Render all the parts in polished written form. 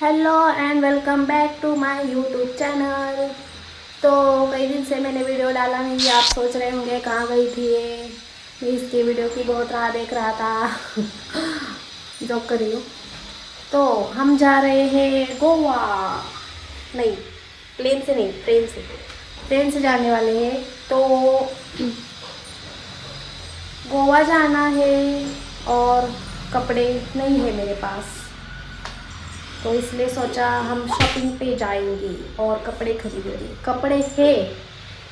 Hello and welcome back to my YouTube channel. तो कई दिन से मैंने वीडियो डाला नहीं, आप सोच रहे होंगे कहाँ गई थी ये। मैं इसकी वीडियो की बहुत राह देख रहा था। जॉब कर रही हूँ। तो हम जा रहे हैं गोवा। नहीं, प्लेन से नहीं, ट्रेन से जाने वाले हैं। तो गोवा जाना है और कपड़े नहीं है मेरे पास, तो इसलिए सोचा हम शॉपिंग पे जाएंगे और कपड़े खरीदेंगे। कपड़े है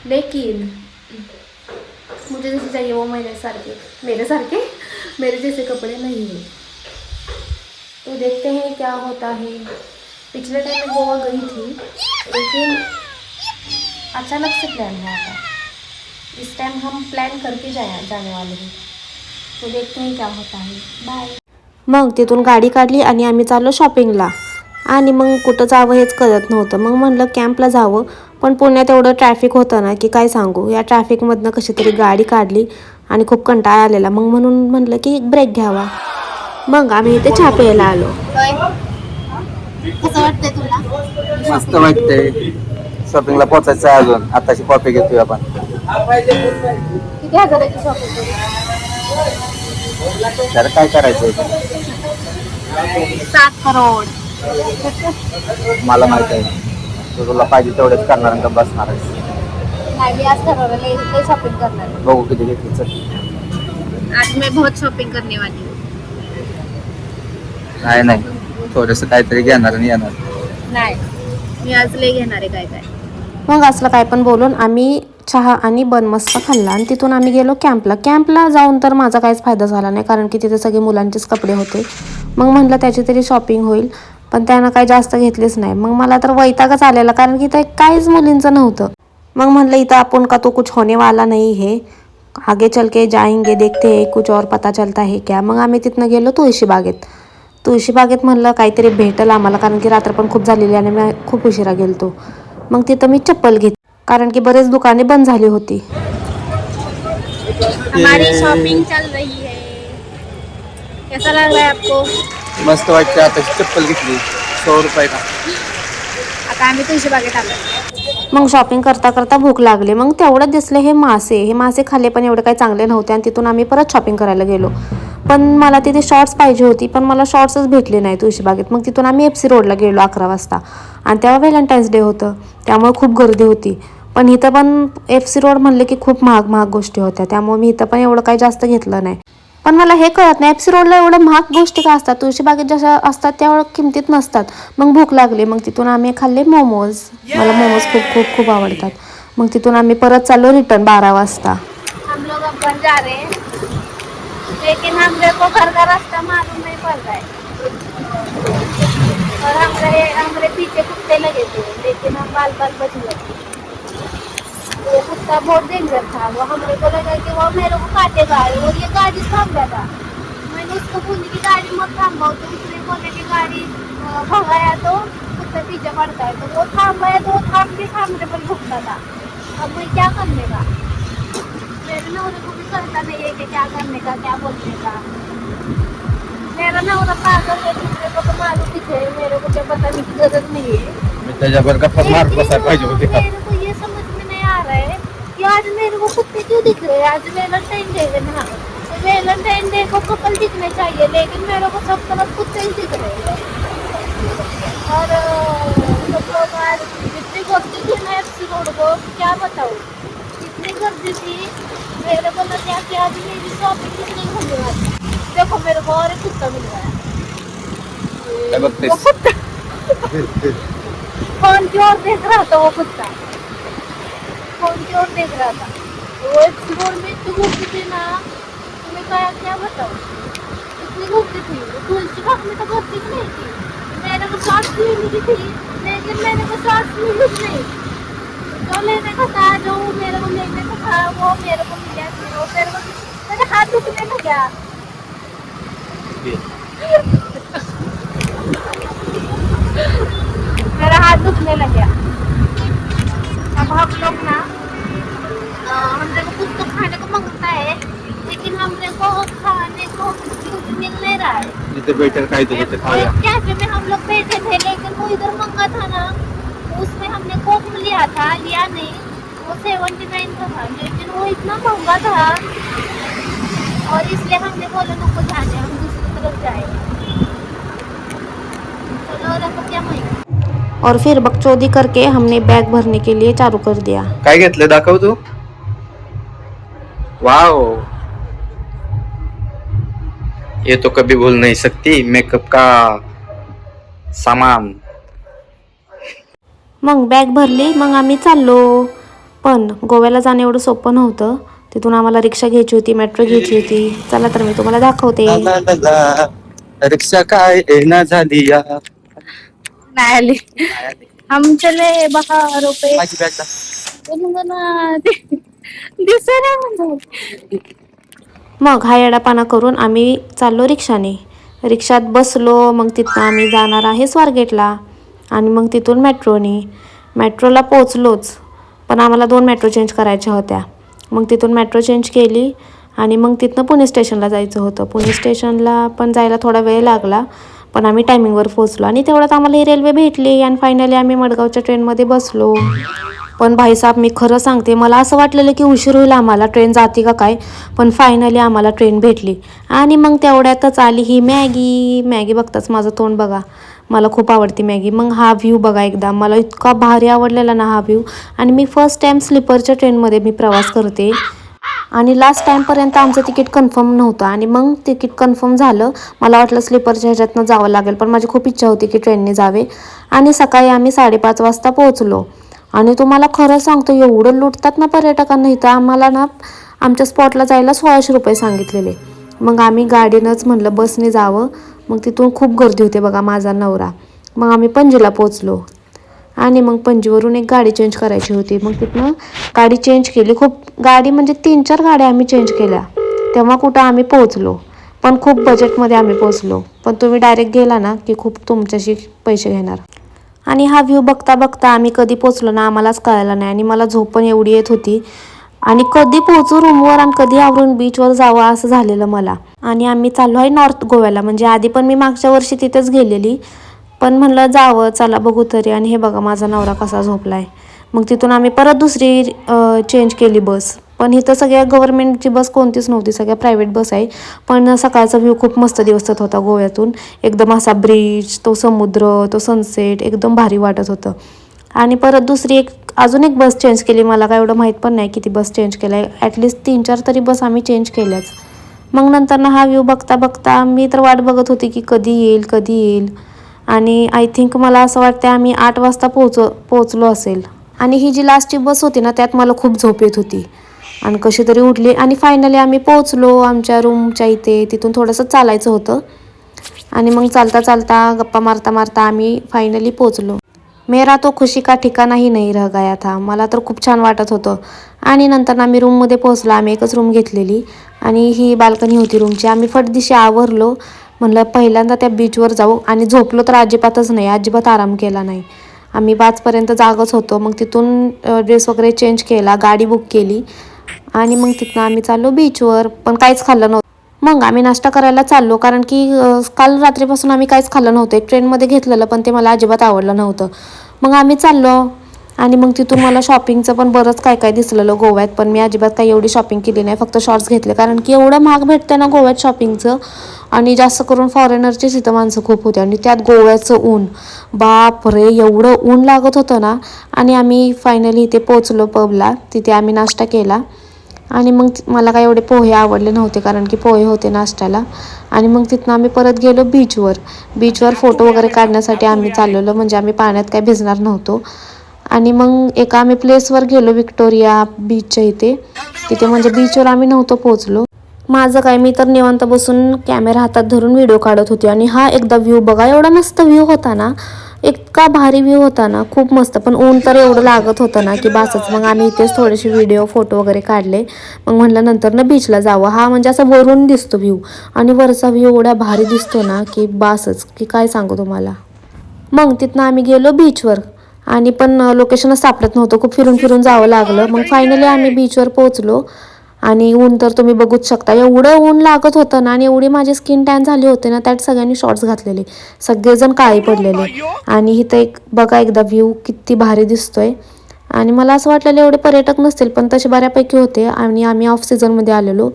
लेकिन मुझे जैसे चाहिए वो मेरे जैसे कपड़े नहीं है। तो देखते हैं क्या होता है। पिछले टाइम मैं गोवा गई थी लेकिन अचानक से प्लान हुआ था। इस टाइम हम प्लान करके जाने वाले हैं। तो देखते हैं क्या होता है। बाय। मग तिथून गाडी काढली आणि आम्ही चाललो शॉपिंगला. आणि मग कुठं जावं हेच कळत नव्हतं. मग म्हणलं कॅम्पला जावं, पण पुण्यात एवढं ट्रॅफिक होतं ना की काय सांगू. या ट्रॅफिकमधनं कशी तरी गाडी काढली आणि खूप कंटाळा आलेला. मग म्हणून म्हणलं की ब्रेक घ्यावा. मग आम्ही इथे चहा प्यायला आलो. कसं वाटतंय तुला? मस्त वाटतंय. शॉपिंगला पोहोचायचं आहे अजून. आताची कॉफी घेतोय आपण. किती हजाराची शॉपिंग केली? तर काय करायचंय? 7 करोड. मला माहित आहे. तुला पाहिजे तेवढेच करणार आणि बसणार आहेस. नाही, मी आज ठरवलेलं इथे शॉपिंग करणार आहे. बघू किती घेतली. चल. आज मैं बहुत शॉपिंग करने वाली हूँ. नाही थोडंसं काहीतरी घेणार आणि येणार. नाही, मी आज लय घेणार आहे काय. मग असलं काय पण बोलून आम्ही चहा आणि बन मस्का खाल्ला आणि तिथून आम्ही गेलो कॅम्पला. कॅम्पला जाऊन तर माझा काहीच फायदा झाला नाही, कारण की तिथे सगळे मुलांचेच कपडे होते. मग म्हणलं त्याची तरी शॉपिंग होईल, पण त्यांना काही जास्त घेतलेच नाही. मग मला तर वैतागच आलेला, कारण की ते काहीच मुलींचं नव्हतं. मग म्हणलं इथं आपण का तो कुछ होने वाला नहीं है, आगे चल के जाएंगे, देखते हैं कुछ और पता चलता है क्या. मग आम्ही तिथनं गेलो तुळशीबागेत म्हणलं काहीतरी भेटलं आम्हाला, कारण की रात्र पण खूप झालेली आणि मी खूप उशिरा गेलतो. मग तिथं मी चप्पल घेतली, कारण की बरेच दुकाने बंद झाली होती. हमारी शॉपिंग चल रही है. कैसा लग रहा है आपको? मस्त वाटतं. आता चप्पल घेतली 100 रुपयाला. आता आम्ही तुळशी बागेत आलो. मग शॉपिंग करता करता भूक लागली. मग तेवढं दिसले हे मासे खाल्ले, पण एवढे काही चांगले नव्हते. आणि तिथून आम्ही परत शॉपिंग करायला गेलो. पण मला तिथे शॉर्ट्स पाहिजे होती, पण मला शॉर्ट्सच भेटले नाही तुळशीबागेत. मग तिथून आम्ही FC रोडला गेलो 11 वाजता. आणि तेव्हा व्हॅलेंटाईन्स डे होतं, त्यामुळे खूप गर्दी होती. पण इथं पण FC रोड म्हणले की खूप महाग गोष्टी होत्या, त्यामुळे मी इथं पण एवढं काही जास्त घेतलं नाही. पण मला हे कळत नाही FC रोडला एवढं महाग गोष्टी का असतात. तुळशीबागेत जशा असतात त्या किमतीत नसतात. मग भूक लागली. मग तिथून आम्ही खाल्ले मोमोज. मला मोमोज खूप खूप खूप आवडतात. मग तिथून आम्ही परत चाललो रिटर्न 12 वाजता. हम लोग अब घर जा रहे हैं, लेकिन हमरे को घर का रास्ता मालूम नहीं पड़ रहा है. और हमरे पीछे कुत्ते लगे थे, लेकिन हम बाल बच गए. वो कुत्ता बहुत डेंजर था. वो हमरे को लगा कि वो मेरे को काटेगा, और ये गाड़ी थाम गया था. मैंने उसको बोली कि गाड़ी मत थामाओ, तो उसने बोले कि गाड़ी भगाया तो कुत्ता पीछे पड़ता है. तो वो थाम गया, तो वो थाम के सामने पर भुगता था. अब मैं क्या करने का? मेरे नौरे को भी करता नहीं है कि क्या करने का, क्या बोलने का. मेरा नौरा पागल है, दूसरे को तो मालूम ही है, मेरे को क्या बताने की जरूरत नहीं है. मी त्याच्यावर गप्पा मारत बसायला पाहिजे होती का? मेरे को ये समझ में नहीं आ रहा है कि आज मेरे को कुत्ते क्यों दिख रहे हैं. आज वैलेंटाइन डे है ना, तो वैलेंटाइन डे को कपल दिखने चाहिए, लेकिन मेरे को सब तरफ कुत्ते ही दिख रहे हैं. और सब लोग आज इतनी गर्दी थी ना FC रोड को, क्या बताऊँ. इतनी गर्दी थी, मेरे को लगा कि आज मेरी शॉपिंग कितनी होने वाली. देखो मेरे को और एक कुत्ता मिल गया. काय बघतेस? वो कुत्ता फोन की ओर देख रहा था. वो कुत्ता फोन की ओर देख रहा था. वो एक रोड में इतनी घूमती थी ना, तुम्हें क्या बताऊँ. इतनी घूमती थी. तुलसी बाग में तो घूमती नहीं थी. मेरे को शॉर्ट्स लेनी थी, लेकिन मेरे को शॉर्ट्स मिली नहीं. जो लेने का था, जो मेरे को लेने का था, वो मेरे को मिल गया. वो मेरे हाथ दुखने लगा. मेरा हाथ दुखने लग गया. अब हम लोग ना, हमरे को कुछ तो खाने को मांगता है, लेकिन हमरे को खाने को कुछ मिल नहीं रहा है. ते बेटर काय ते खाऊया. एक कैफे में हम लोग बैठे थे लेकिन वो इधर मंगा था ना, उसमें हमने कोक लिया नहीं, वो 79 का था लेकिन वो इतना महंगा था और इसलिए हमने बोला नको जाने, हम दूसरी तरफ जाएंगे. चलो देखो क्या माहिती. और फिर बकचोदी करके हमने बैग भरने के लिए चालू कर दिया. काय घेतलं दाखव तू. वाओ, ये तो कभी भूल नहीं सकती मेकअप का सामान. मग बॅग भरली, मग आम्ही चाललो. पण गोव्याला जाणं एवढं सोपं नव्हतं. तिथून आम्हाला रिक्षा घ्यायची होती, मेट्रो घ्यायची होती. चला तर मी तुम्हाला दाखवते. रिक्षा काय येना झाली या. नाही आली. हम चले 12 रुपये. माझी बॅग मग हा येडापाना करून आम्ही चाललो रिक्षाने. रिक्षात बसलो, मग तिथनं आम्ही जाणार आहे स्वारगेटला आणि मग तिथून मेट्रोला पोचलोच. पण आम्हाला 2 मेट्रो चेंज करायच्या होत्या. मग तिथून मेट्रो चेंज केली आणि मग तिथनं पुणे स्टेशनला जायचं होतं. पुणे स्टेशनला पण जायला थोडा वेळ लागला, पण आम्ही टायमिंगवर पोचलो आणि तेवढ्यात आम्हाला ही रेल्वे भेटली आणि फायनली आम्ही मडगावच्या ट्रेनमध्ये बसलो. पण भाईसाहेब मी खरं सांगते, मला असं वाटलेलं की उशीर होईल आम्हाला, ट्रेन जाते का काय, पण फायनली आम्हाला ट्रेन भेटली. आणि मग तेवढ्यातच आली ही मॅगी बघताच माझं तोंड बघा, मला खूप आवडते मॅगी. मग हा व्ह्यू बघा एकदा, मला इतका भारी आवडलेला ना हा व्ह्यू. आणि मी फर्स्ट टाईम स्लीपरच्या ट्रेनमध्ये मी प्रवास करते आणि लास्ट टाईमपर्यंत आमचं तिकीट कन्फर्म नव्हतं आणि मग तिकीट कन्फर्म झालं. मला वाटलं स्लीपरच्या ह्याच्यातनं जावं लागेल, पण माझी खूप इच्छा होती की ट्रेनने जावे. आणि सकाळी आम्ही 5:30 वाजता पोहोचलो. आणि तुम्हाला खरं सांगतो, एवढं लुटतात ना पर्यटकांना इथं. आम्हाला ना आमच्या स्पॉटला जायला 1600 रुपये सांगितलेले. मग आम्ही गाडीनंच म्हणलं बसने जावं. मग तिथून खूप गर्दी होते बघा, माझा नवरा. मग आम्ही पणजीला पोचलो आणि मग पणजीवरून एक गाडी चेंज करायची होती. मग तिथनं गाडी चेंज केली. गाडी म्हणजे 3-4 गाड्या आम्ही चेंज केल्या. तेव्हा कुठं आम्ही पोहोचलो, पण खूप बजेटमध्ये आम्ही पोहोचलो. पण तुम्ही डायरेक्ट गेला ना की खूप तुमच्याशी पैसे घेणार. आणि हा व्ह्यू बघता बघता आम्ही कधी पोचलो ना आम्हालाच कळायला नाही. आणि मला झोप पण एवढी येत होती आणि कधी पोहोचू रूमवर आणि कधी आवरून बीचवर जावं असं झालेलं मला. आणि आम्ही चाललो आहे नॉर्थ गोव्याला. म्हणजे आधी पण मी मागच्या वर्षी तिथेच गेलेली, पण म्हणलं जावं, चला बघू तरी. आणि हे बघा माझा नवरा कसा झोपलाय. मग तिथून आम्ही परत दुसरी चेंज केली बस. पण इथं सगळ्या गव्हर्नमेंटची बस कोणतीच नव्हती, सगळ्या प्रायव्हेट बस आहे. पण सकाळचा व्ह्यू खूप मस्त दिसत होता गोव्यातून. एकदम असा ब्रिज, तो समुद्र, तो सनसेट एकदम भारी वाटत होतं. आणि परत अजून एक बस चेंज केली. मला काय एवढं माहीत पण नाही किती बस चेंज केल्या, ॲटलिस्ट 3-4 तरी बस आम्ही चेंज केल्याच. मग नंतर ना हा व्ह्यू बघता बघता मी तर वाट बघत होती की कधी येईल. आणि आय थिंक मला असं वाटतं आम्ही 8 वाजता पोचलो असेल. आणि ही जी लास्टची बस होती ना त्यात मला खूप झोप येत होती आणि कशी तरी उठली. आणि फायनली आम्ही पोचलो आमच्या रूमच्या इथे. तिथून थोडंसं चालायचं होतं आणि मग चालता चालता गप्पा मारता मारता आम्ही फायनली पोचलो. मेरा तो खुशी का ठिकाणा ही नाही रह गया था. मला तर खूप छान वाटत होतं. आणि नंतर आम्ही रूममध्ये पोचलो. आम्ही एकच रूम घेतलेली आणि ही बाल्कनी होती रूमची. आम्ही फटदिशी आवरलो, म्हणलं पहिल्यांदा त्या बीचवर जाऊ. आणि झोपलो तर अजिबातच नाही, अजिबात आराम केला नाही. आम्ही 5पर्यंत जागच होतो. मग तिथून ड्रेस वगैरे चेंज केला, गाडी बुक केली आणि मग तिथनं आम्ही चाललो बीचवर. पण काहीच खाल्लं नव्हतं. मग आम्ही नाश्ता करायला चाललो, कारण की काल रात्रीपासून आम्ही काहीच खाल्लं नव्हतं. एक ट्रेनमध्ये घेतलेलं पण ते मला अजिबात आवडलं नव्हतं. मग आम्ही चाललो आणि मग तिथून मला शॉपिंगचं पण बरंच काय दिसलेलं गोव्यात. पण मी अजिबात काही एवढी शॉपिंग केली नाही, फक्त शॉर्ट्स घेतले. कारण की एवढं महाग भेटतं ना गोव्यात शॉपिंगचं. आणि जास्त करून फॉरेनरचीच इथं माणसं खूप होती. आणि त्यात गोव्याचं ऊन, बाप रे एवढं ऊन लागत होतं ना. आणि आम्ही फायनली इथे पोचलो पबला. तिथे आम्ही नाश्ता केला आणि मग मला काय एवढे पोहे आवडले नव्हते, कारण की पोहे होते नाश्त्याला. आणि मग तिथनं आम्ही परत गेलो बीचवर फोटो वगैरे काढण्यासाठी आम्ही चाललेलो. म्हणजे आम्ही पाण्यात काय भिजणार नव्हतो. आणि मग एका आम्ही प्लेसवर गेलो विक्टोरिया बीचच्या तिथे म्हणजे बीचवर आम्ही नव्हतो पोचलो. माझं काय, मी तर निवांत बसून कॅमेरा हातात धरून व्हिडिओ काढत होती. आणि हा एकदा व्ह्यू बघा, एवढा मस्त व्ह्यू होता ना, इतका भारी व्ह्यू होता ना, खूप मस्त. पण ऊन तर एवढं लागत होतं ना की बासच. मग आम्ही इथेच थोडेसे फोटो वगैरे काढले. मग म्हणलं नंतर ना बीचला जावं. हा म्हणजे असं वरून दिसतो व्ह्यू आणि वरचा व्ह्यू एवढा भारी दिसतो ना की बासच, की काय सांगू तुम्हाला. मग तिथनं आम्ही गेलो बीचवर आणि पण लोकेशनच सापडत नव्हतं, खूप फिरून जावं लागलं. मग फायनली आम्ही बीचवर पोहोचलो आणि ऊन तर तुम्ही बघूच शकता, एवढं ऊन लागत होतं ना आणि एवढी माझी स्किन टॅन झाली होती ना, त्यात सगळ्यांनी शॉर्ट्स घातलेले, सगळेजण काळी पडलेले. आणि इथं एक बघा एकदा व्ह्यू किती भारी दिसतोय. आणि मला असं वाटलेलं एवढे पर्यटक नसतील, पण तसे बऱ्यापैकी होते. आणि आम्ही ऑफ सीझनमध्ये आलेलो,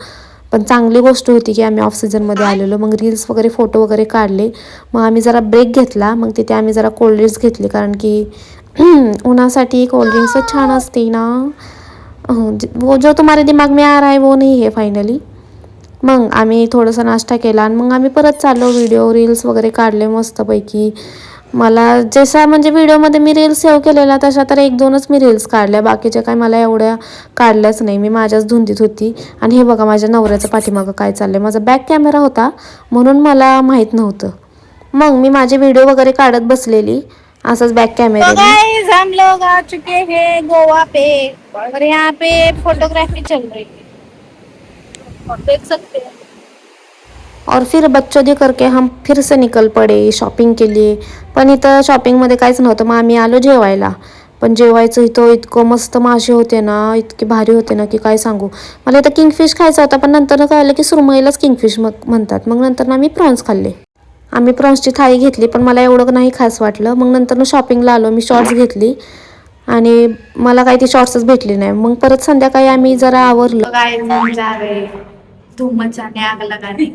पण चांगली गोष्ट होती की आम्ही ऑफ सीझनमध्ये आलेलो. मग रील्स वगैरे फोटो वगैरे काढले. मग आम्ही जरा ब्रेक घेतला, मग तिथे आम्ही जरा कोल्ड्रिंक्स घेतली, कारण की उन्हासाठी कोल्ड्रिंक्सच छान असते ना. वो जो तुम्हारे दिमाग में आ रहा है वो नहीं है फायनली. मग आम्ही थोडंसं नाश्ता केला आणि मग आम्ही परत चाललो. व्हिडिओ रील्स वगैरे काढले मस्तपैकी. मला जसा म्हणजे व्हिडिओमध्ये मी रील्स सेव्ह केलेला तशा तर 1-2च मी रील्स काढल्या, बाकीच्या काय मला एवढ्या काढल्याच नाही. मी माझ्याच धुंदीत होती. आणि हे बघा माझ्या नवऱ्याचं पाठीमागं काय चाललंय. माझा बॅक कॅमेरा होता म्हणून मला माहीत नव्हतं. मग मी माझे व्हिडिओ वगैरे काढत बसलेली असंच बॅक कॅमेरा. गाइस हम लोग आ चुके हैं गोवा पे और यहाँ पे फोटोग्राफी चल रही है, देख सकते हैं। और फिर बच्चों दे करके हम फिर से निकल पडे शॉपिंग के लिए. पण इथं शॉपिंगमध्ये काहीच नव्हतं. मग आम्ही आलो जेवायला. पण जेवायचं इथं इतकं मस्त मासे होते ना, इतके भारी होते ना की काय सांगू. मला इथं किंगफिश खायचा होता, पण नंतर कळलं की सुरमईलाच किंगफिश म्हणतात. मग नंतर आम्ही प्रॉन्स खाल्ले. आम्ही प्रॉन्सची थाळी घेतली, पण मला एवढं नाही खास वाटलं. मग नंतर शॉपिंगला आलो, मी शॉर्ट्स घेतली आणि मला काही ती शॉर्ट्सच भेटली नाही. मग परत संध्याकाळी आम्ही जरा आवरलो. धूम मचाने आग लगाने।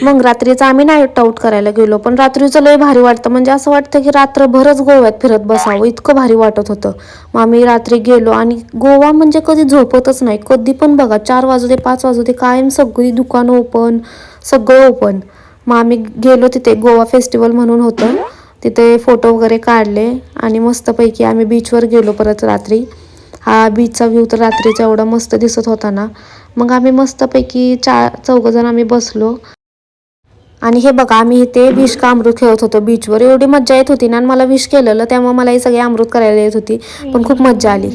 मग रात्रीचं आम्ही नाईट आऊट करायला गेलो. पण रात्रीचं लय भारी वाटतं, म्हणजे असं वाटतं की रात्रभरच गोव्यात फिरत बसावं, इतकं भारी वाटत होतं. मग आम्ही रात्री गेलो आणि गोवा म्हणजे कधी झोपतच नाही. कधी पण बघा 4 वाजू दे 5 वाजू दे, कायम सगळी दुकानं ओपन, सगळं ओपन. मग आम्ही गेलो तिथे, गोवा फेस्टिवल म्हणून होतं तिथे, फोटो वगैरे काढले आणि मस्तपैकी आम्ही बीचवर गेलो परत रात्री. हा बीचचा व्ह्यू तर रात्रीचा एवढा मस्त दिसत होता ना. मग आम्ही मस्तपैकी 4-5 आम्ही बसलो. आणि हे बघा आम्ही इथे विष का अमृत खेळत होतो बीचवर. एवढी मज्जा येत होती ना, आणि मला विष केलेलं त्यामुळे मला ही सगळी अमृत करायला येत होती, पण खूप मज्जा आली.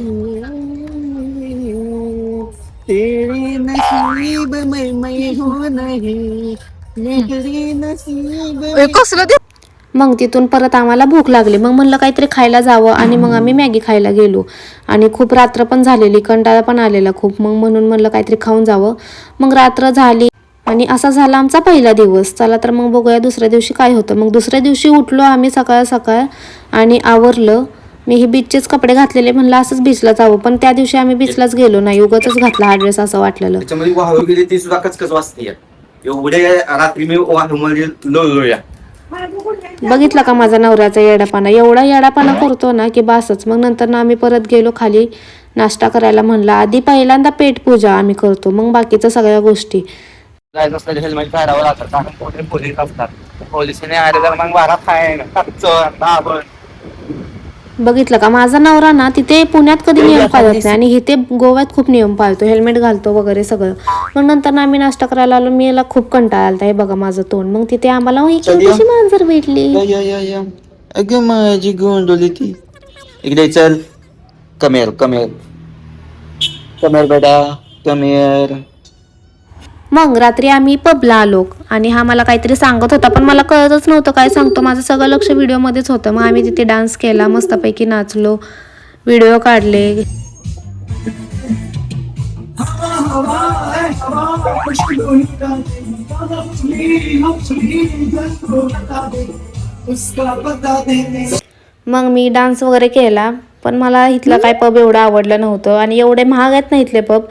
मग तिथून परत आम्हाला भूक लागली. मग म्हणलं काहीतरी खायला जावं आणि मग आम्ही मॅगी खायला गेलो. आणि खूप रात्र पण झालेली, कंटाळा पण आलेला खूप. मग म्हणून म्हणलं काहीतरी खाऊन जावं. मग रात्र झाली आणि असा झाला आमचा पहिला दिवस. चला तर मग बघूया दुसऱ्या दिवशी काय होतं. मग दुसऱ्या दिवशी उठलो आम्ही सकाळ सकाळ आणि आवरलं. मी हे बीचचेच कपडे घातलेले, म्हणलं असंच बीचला जावं, पण त्या दिवशी आम्ही बीचलाच गेलो नाही, उगाचच घातला हा ड्रेस असं वाटलेलं. त्याच्यामध्ये वाहू गेली ती सुद्धा कचकच वाजते. एवढे रात्री मी वाहूमध्ये लोळलोया. बघितलं का माझा नवऱ्याचा येडापाना, एवढा येडापाना करतो ना की बासच. मग नंतर ना आम्ही परत गेलो खाली नाश्ता करायला. म्हणला आधी पहिल्यांदा पेट पूजा आम्ही करतो, मग बाकीच्या सगळ्या गोष्टी. जायचं असलं हेल्मेट काढावं लागतं, कारण पोलीस असतात. पोलिसांनी आले तर मग बारा फाईन दाबण. बघितलं का माझा नवरा ना तिथे पुण्यात कधी नियम पाळत नाही आणि इथे गोव्यात खूप नियम पाळतो, हेल्मेट घालतो वगैरे सगळं. मग नंतर ना आम्ही नाश्ता करायला आलो. मी याला खूप कंटाळा आलता, हे बघा माझं तोंड. मग तिथे आम्हाला कशी मांजर भेटली. अगं माझी गोंडोली ती. इकडे चल, कमेर कमेर कमेर बेटा कमेर. मग रात्री आम्ही पबला आलो आणि हा मला काहीतरी सांगत होता, पण मला कळतच नव्हतं काय सांगतो. माझं सगळं लक्ष व्हिडिओमध्येच होतं. मग आम्ही तिथे डान्स केला, मस्तपैकी नाचलो, व्हिडिओ काढले. मग मी डान्स वगैरे केला, पण मला इथलं काय पब एवढं आवडलं नव्हतं आणि एवढे महाग आहेत ना इथले पब.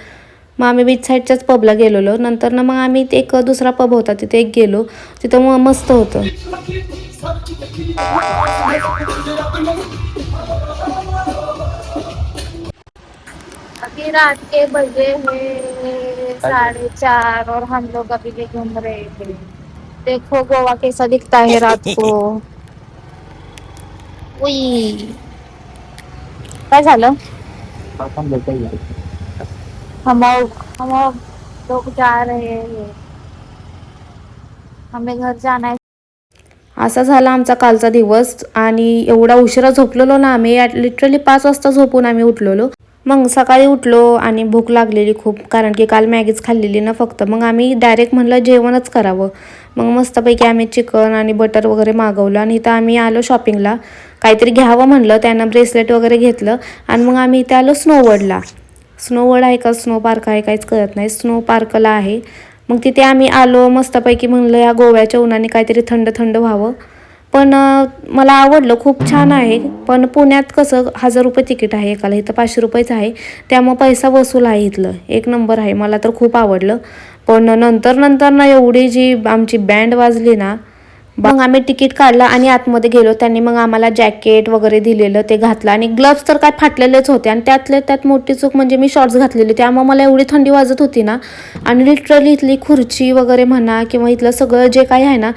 मग आम्ही बीच साईडच्याच पबला गेलेलो. नंतर ना मग आम्ही एक दुसरा पब होता तिथे एक गेलो, तिथं मग मस्त होतं. अभी रात के बजे हैं 4:30 और हम लोग अभी भी घूम रहे हैं। देखो गोवा कैसा दिखता है रात को। उई, काय झालं? हम लोग जा रहे हैं, हमें घर जाना है। असा झाला आमचा कालचा दिवस. आणि एवढा उशिरा झोपलेलो ना आम्ही, लिटरली 5 वाजता झोपून आम्ही उठलेलो. मग सकाळी उठलो आणि भूक लागलेली खूप, कारण की काल मॅगीच खाल्लेली ना फक्त. मग आम्ही डायरेक्ट म्हणलं जेवणच करावं. मग मस्तपैकी आम्ही चिकन आणि बटर वगैरे मागवलं आणि इथं आम्ही आलो शॉपिंगला. काहीतरी घ्यावं म्हणलं, त्यानं ब्रेसलेट वगैरे घेतलं आणि मग आम्ही इथे आलो स्नोवर्ल्डला. स्नो वर्ल्ड आहे का स्नो पार्क आहे काहीच कळत नाही. स्नो पार्कला आहे. मग तिथे आम्ही आलो मस्तपैकी. म्हणलं या गोव्याच्या उन्हाने काहीतरी थंड थंड व्हावं. पण मला आवडलं, खूप छान आहे. पण पुण्यात कसं 1000 रुपये तिकीट आहे एकाला, इथं 500 रुपयेच आहे. त्यामुळे पैसा वसूल आहे इथलं. एक नंबर आहे, मला तर खूप आवडलं. पण नंतर ना एवढी जी आमची बँड वाजली ना, मग आम्ही तिकीट काढलं आणि आतमध्ये गेलो. त्यांनी मग आम्हाला जॅकेट वगैरे दिलेलं, ते घातलं. आणि ग्लव्स तर काय फाटलेलेच होते. आणि त्यातल्या त्यात मोठी चूक म्हणजे मी शॉर्ट्स घातलेले, त्यामुळे मला एवढी थंडी वाजत होती ना. आणि लिटरली इथली खुर्ची वगैरे म्हणा किंवा इथलं सगळं जे काही आहे ना,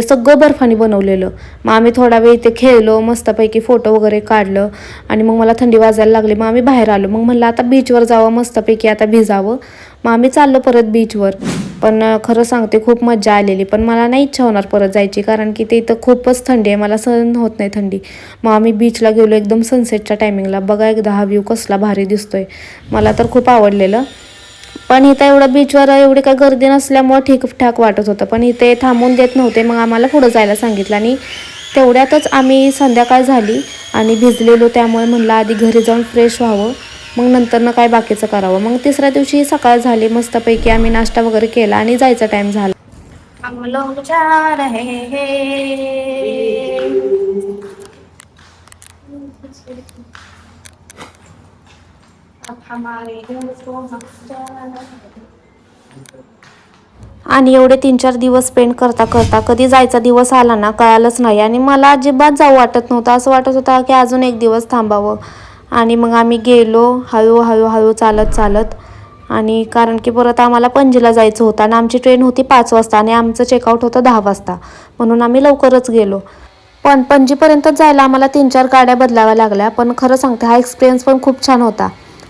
सगळं बर्फाने बनवलेलं. मग आम्ही थोडा वेळ इथे खेळलो, मस्तपैकी फोटो वगैरे काढलं. आणि मग मला थंडी वाजायला लागली. मग आम्ही बाहेर आलो. मग म्हणलं आता बीचवर जावं, मस्तपैकी आता भिजावं. मग आम्ही चाललो परत बीचवर. पण खरं सांगते खूप मजा आलेली. पण मला नाही इच्छा होणार परत जायची, कारण की ते इथं खूपच थंडी आहे, मला सहन होत नाही थंडी. मग आम्ही बीचला गेलो एकदम सनसेटच्या टायमिंगला. बघा एकदा हा व्ह्यू कसला भारी दिसतोय, मला तर खूप आवडलेलं. पण इथं एवढं बीचवर एवढी काही गर्दी नसल्यामुळं ठीकठाक वाटत होतं. पण इथे थांबून देत नव्हते. मग आम्हाला पुढं जायला सांगितलं. आणि तेवढ्यातच आम्ही संध्याकाळ झाली आणि भिजलेलो. त्यामुळे म्हणलं आधी घरी जाऊन फ्रेश व्हावं, मग नंतरनं काय बाकीचं करावं. मग तिसऱ्या दिवशी सकाळ झाली, मस्तपैकी आम्ही नाश्ता वगैरे केला आणि जायचा टाईम झाला. हम लोग जा रहे हैं. अब हमारे दिल को हम जा रहे हैं. आणि एवढे 3-4 दिवस स्पेंड करता करता कधी जायचा दिवस आला ना कळालंच नाही. आणि मला अजिबात जाऊ वाटत नव्हतं. असं वाटत होतं की अजून एक दिवस थांबावं. आणि मग आम्ही गेलो हळू चालत. आणि कारण की परत आम्हाला पणजीला जायचं होतं आणि आमची ट्रेन होती 5 वाजता आणि आमचं चेकआउट होतं 10 वाजता. म्हणून आम्ही लवकरच गेलो. पण पणजीपर्यंत जायला आम्हाला 3-4 गाड्या बदलाव्या लागल्या. पण खरं सांगते हा एक्सपिरियन्स पण खूप छान होता.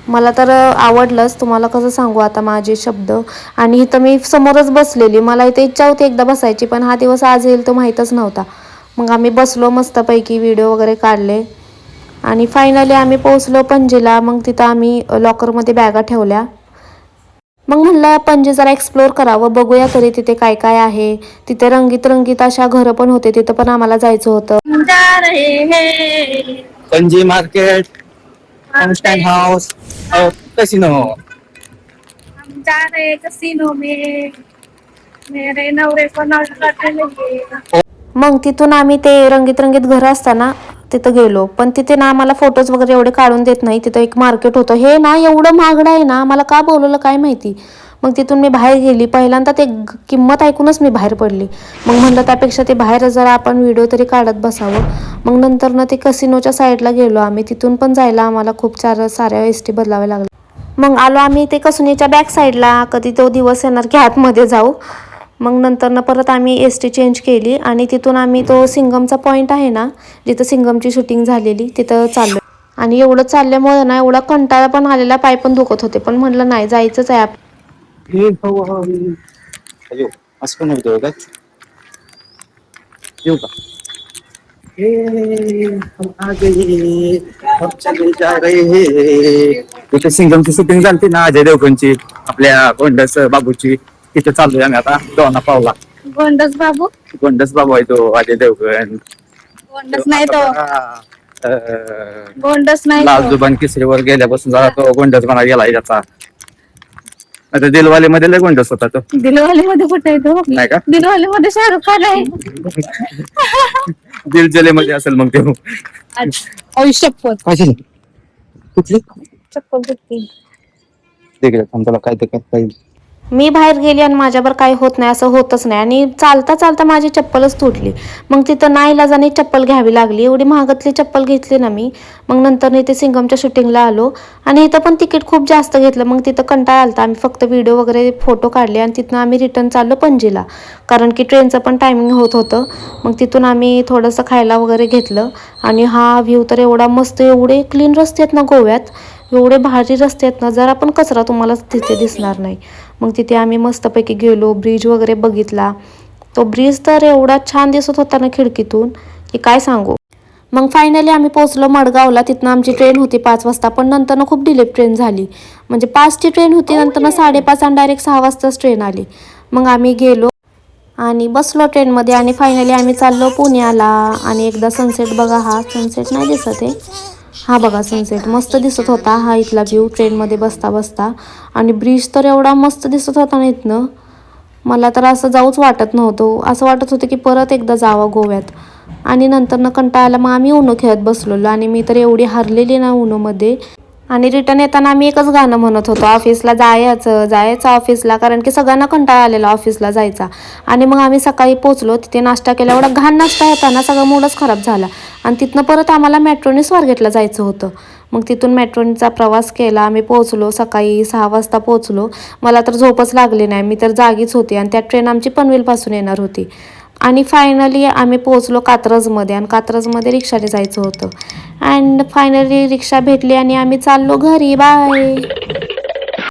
मला तर आवडलंच. तुम्हाला कसं सांगू आता माझे शब्द. आणि इथं मी समोरच बसलेली. मला इथे इच्छा होती एकदा बसायची, पण हा दिवस आज येईल तो माहीतच नव्हता. मग आम्ही बसलो मस्तपैकी, व्हिडिओ वगैरे काढले. आणि फायनली आम्ही पोहोचलो पणजीला. मग तिथं आम्ही लॉकरमध्ये बॅगा ठेवल्या. मग म्हणलं पणजी जरा एक्सप्लोअर करावं, बघूया तरी तिथे काय काय आहे. तिथे रंगीत अशा घरं पण होते, तिथं पण आम्हाला जायचं होतं. हम जा रहे हैं. Panaji market, constant house, casino. हम जा रहे हैं कसिनो में. मेरे नवरे को नौका लेंगे. मग तिथून आम्ही ते रंगीत घरं असताना तिथं गेलो. पण तिथे ना आम्हाला फोटोज वगैरे एवढे काढून देत नाही. तिथं एक मार्केट होतं. हे ना एवढं महागडं आहे ना, मला का बोलवलं काय माहिती. मग तिथून मी बाहेर गेली. पहिल्यांदा ते किंमत ऐकूनच मी बाहेर पडली. मग म्हणलं त्यापेक्षा ते बाहेर जरा आपण व्हिडिओ तरी काढत बसावं. मग नंतर ना ते कसिनोच्या साईडला गेलो आम्ही. तिथून पण जायला आम्हाला खूप साऱ्या एसटी बदलाव्या लागल्या. मग आलो आम्ही ते कसिनोच्या बॅक साईडला. कधी तो दिवस येणार की आतमध्ये जाऊ. मग नंतर परत आम्ही एस टी चेंज केली आणि तिथून आम्ही तो सिंगमचा पॉईंट आहे ना, जिथं सिंगमची शूटिंग झालेली, तिथं चाललो. आणि एवढं चालल्यामुळे ना एवढा कंटाळा पण आलेला, पाय पण दुखत होते. पण म्हणलं नाही जायचंच आहे अयो असं पण होतं का? येऊ का? तिथे सिंगमची शूटिंग झाली ना, अजय देवगणची, आपल्या गोंडस बाबूची. तिथे चाललोय आम्ही आता दोना पावला. गोंडस बाबू. गोंडस बाबू आहे तो अजय देवगण. गोंडस नाही तो. अं, गोंडस नाही लाल तो. जुबान केसरीवर गेल्यापासून जरा तो गोंडस बना गेला त्याचा. आता दिलवाले मध्ये लय गोंडस होता तो. दिलवाले मध्ये कुठे आहे तो? नाही का? दिलवाले मध्ये शाहरुख खान आहे. दिलजले मध्ये असेल मग ते. आयुष्यपत. कुठली चप्पल कुठली? तिकडे थांबताना काय ते काय. मी बाहेर गेली आणि माझ्यावर काही होत नाही असं होतच नाही. आणि चालता माझी चप्पलच तुटली. मग तिथं नाईलाजाने चप्पल घ्यावी लागली. एवढी महागातली चप्पल घेतली ना मी. मग नंतर इथे सिंगमच्या शूटिंगला आलो आणि इथं पण तिकीट खूप जास्त घेतलं. मग तिथं कंटाळा आलता. आम्ही फक्त व्हिडिओ वगैरे फोटो काढले आणि तिथनं आम्ही रिटर्न चाललो पणजीला, कारण की ट्रेनचं पण टायमिंग होत होतं. मग तिथून आम्ही थोडंसं खायला वगैरे घेतलं. आणि हा व्ह्यू तर एवढा मस्त, एवढे क्लीन रस्ते आहेत ना गोव्यात, एवढे भारी रस्ते आहेत ना, जरा पण कचरा तुम्हाला तिथे दिसणार नाही. मग तिथे आम्ही मस्तपैकी गेलो, ब्रिज वगैरे बघितला. तो ब्रिज तर एवढा छान दिसत होता ना खिडकीतून की काय सांगू. मग फायनली आम्ही पोहोचलो मडगावला. तिथनं आमची ट्रेन होती 5 वाजता, पण नंतरनं खूप डिले ट्रेन झाली. म्हणजे 5ची ट्रेन होती, नंतरनं 5:30 आणि डायरेक्ट 6 वाजताच ट्रेन आली. मग आम्ही गेलो आणि बसलो ट्रेनमध्ये आणि फायनली आम्ही चाललो पुण्याला. आणि एकदा सनसेट बघा, हा सनसेट नाही दिसत आहे हा बघा सनसेट मस्त दिसत होता. हा इथला व्ह्यू ट्रेनमध्ये बसता बसता. आणि ब्रिज तर एवढा मस्त दिसत होता ना इथनं, मला तर असं जाऊच वाटत नव्हतं. असं वाटत होतं की परत एकदा जावं गोव्यात. आणि नंतर कंटाळाला मग आम्ही उनो खेळत बसलेलो. आणि मी तर एवढी हारलेली ना उनोमध्ये. आणि रिटर्न येताना आम्ही एकच गाणं म्हणत होतो, ऑफिसला जायचं ऑफिसला, कारण की सगळ्यांना कंटाळा आलेला ऑफिसला जायचा. आणि मग आम्ही सकाळी पोचलो, तिथे नाश्ता केला. एवढा घाण नाश्ता होता ना, सगळा मूडच खराब झाला. आणि तिथनं परत आम्हाला मेट्रोने स्वारगेटला जायचं होतं. मग तिथून मेट्रोचा प्रवास केला. आम्ही पोहोचलो, सकाळी 6 वाजता पोहोचलो. मला तर झोपच लागली नाही, मी तर जागीच होती. आणि त्यात ट्रेन आमची पनवेलपासून येणार होती. आणि फायनली आम्ही पोहोचलो कात्रजमध्ये. आणि कात्रजमध्ये रिक्षाने जायचं होतं. अँड फायनली रिक्षा भेटली आणि आम्ही चाललो घरी. बाय.